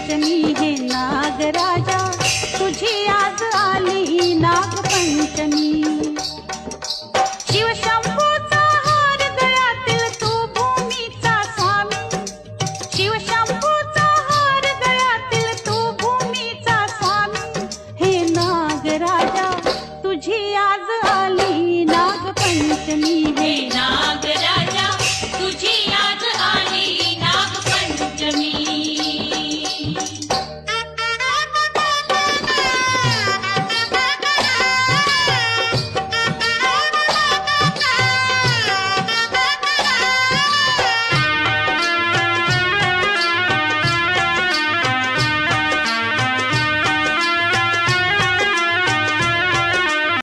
नागपंचमी हे नागराजा तुझी आज आली नागपंचमी। शिवशंभूचा हार गळ्यातील तू भूमीचा स्वामी, शिवशंभूचा हार गळ्यातील तू भूमीचा स्वामी। हे नागराजा तुझी आज आली नागपंचमी।